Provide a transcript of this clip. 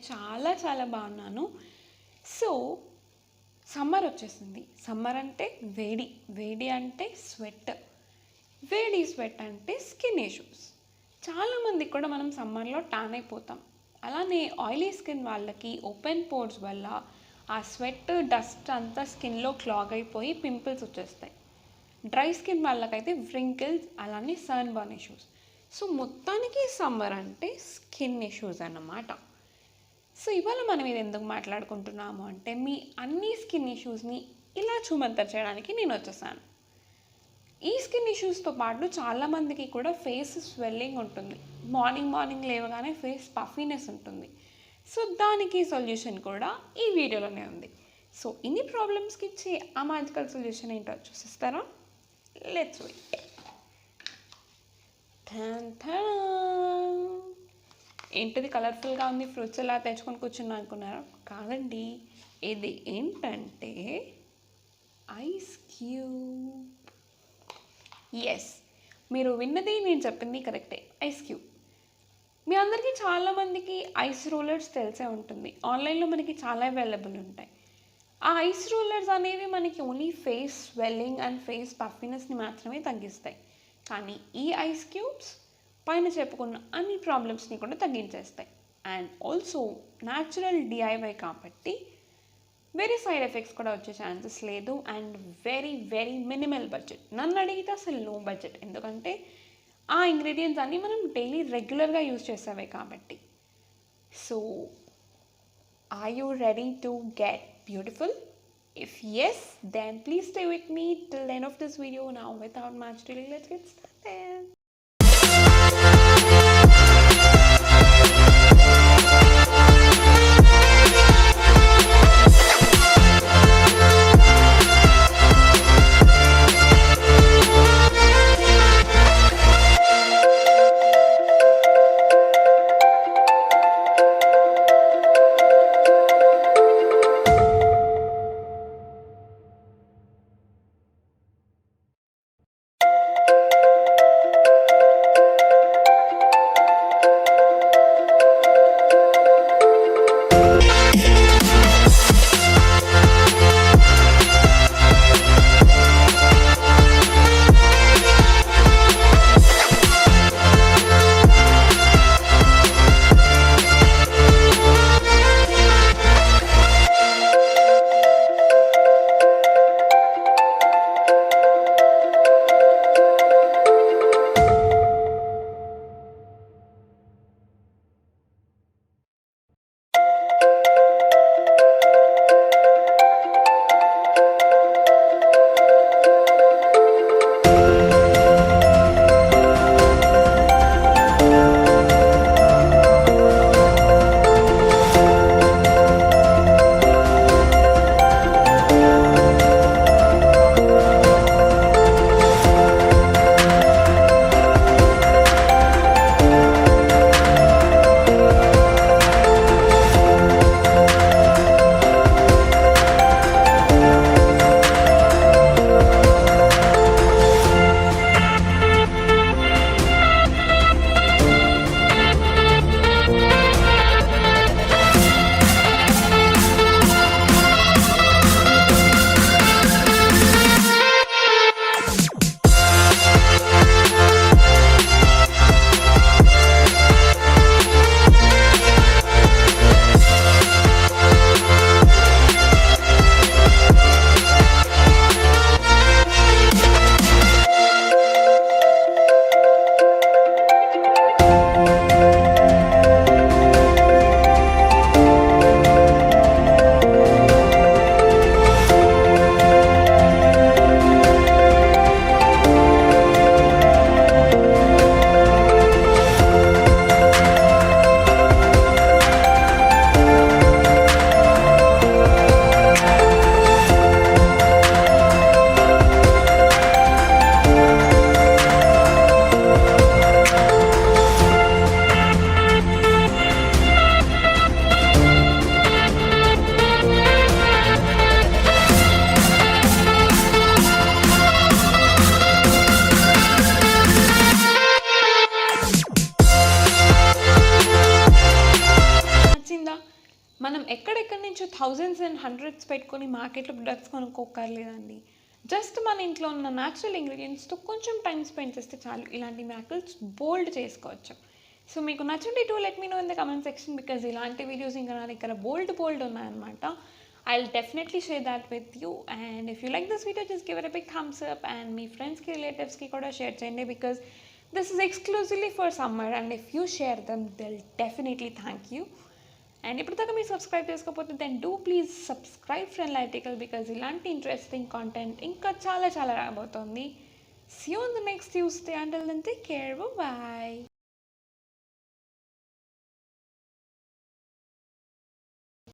చాలా చాలా బాగున్నాను. సో సమ్మర్ వచ్చేసింది. సమ్మర్ అంటే వేడి, వేడి అంటే స్వెట్, వేడి స్వెట్ అంటే స్కిన్ ఇష్యూస్. చాలామందికి కూడా మనం సమ్మర్లో ట్యాన్ అయిపోతాం. అలానే ఆయిలీ స్కిన్ వాళ్ళకి ఓపెన్ పోర్స్ వల్ల ఆ స్వెట్ డస్ట్ అంతా స్కిన్లో క్లాగ్ అయిపోయి పింపుల్స్ వచ్చేస్తాయి. డ్రై స్కిన్ వాళ్ళకైతే వ్రింకిల్స్, అలానే సన్ బర్న్ ఇష్యూస్. సో మొత్తానికి సమ్మర్ అంటే స్కిన్ ఇష్యూస్ అన్నమాట. సో ఇవాళ మనం ఇది ఎందుకు మాట్లాడుకుంటున్నాము అంటే, మీ అన్ని స్కిన్ ఇష్యూస్ని ఇలా చూమంతర్ చేయడానికి నేను వచ్చేసాను. ఈ స్కిన్ ఇష్యూస్తో పాటు చాలామందికి కూడా ఫేస్ స్వెల్లింగ్ ఉంటుంది. మార్నింగ్ లేవగానే ఫేస్ పఫీనెస్ ఉంటుంది. సో దానికి సొల్యూషన్ కూడా ఈ వీడియోలోనే ఉంది. సో ఇన్ని ప్రాబ్లమ్స్కి ఇచ్చే ఆ మ్యాజికల్ సొల్యూషన్ ఏంటో చూసిస్తారా? Let's wait. ఏంటిది కలర్ఫుల్గా ఉంది, ఫ్రూట్స్ ఎలా తెచ్చుకొని కూర్చున్నా అనుకున్నారా? కాదండి, ఇది ఏంటంటే ఐస్ క్యూబ్. ఎస్, మీరు విన్నది నేను చెప్పింది కరెక్టే, ఐస్ క్యూబ్. మీ అందరికీ చాలామందికి ఐస్ రోలర్స్ తెలిసే ఉంటుంది. ఆన్లైన్లో మనకి చాలా అవైలబుల్ ఉంటాయి. ఆ ఐస్ రోలర్స్ అనేవి మనకి only face swelling and face పఫీనెస్ని మాత్రమే తగ్గిస్తాయి. కానీ ఈ ఐస్ క్యూబ్స్ పైన చెప్పుకున్న అన్ని ప్రాబ్లమ్స్ని కూడా తగ్గించేస్తాయి. అండ్ ఆల్సో న్యాచురల్ డిఐవై కాబట్టి వేరే సైడ్ ఎఫెక్ట్స్ కూడా వచ్చే ఛాన్సెస్ లేదు. And very very minimal budget. నన్ను అడిగితే అసలు లో బడ్జెట్, ఎందుకంటే ఆ ఇంగ్రీడియంట్స్ అన్నీ మనం డైలీ రెగ్యులర్గా యూజ్ చేసేవే కాబట్టి. So are you ready to get beautiful? If yes, then please stay with me till the end of this video. Now without much delay, let's get started. Thousands and hundreds పెట్టుకొని మార్కెట్లో products కొనుక్కోకర్లేదండి. Just మన ఇంట్లో ఉన్న natural ఇంగ్రీడియంట్స్తో కొంచెం time spend చేస్తే చాలు ఇలాంటి మ్యాకిల్స్ బోల్డ్ చేసుకోవచ్చు. సో మీకు నచ్చండి to let me know in the comment section, because ఇలాంటి వీడియోస్ ఇంకా నా దగ్గర బోల్డ్ ఉన్నాయన్నమాట. I'll definitely share that with you. And if you like this video, just give it a big thumbs up and మీ ఫ్రెండ్స్కి రిలేటివ్స్కి కూడా షేర్ చేయండి, because this is exclusively for summer and if you share them they'll definitely thank you. And ఇప్పటిదాకా మీరు subscribe చేసుకోకపోతే then do please subscribe friend article, because ఇలాంటి interesting content ఇంకా చాలా రాబోతోంది. See you on the next Tuesday. Until then, take care. Bye-bye.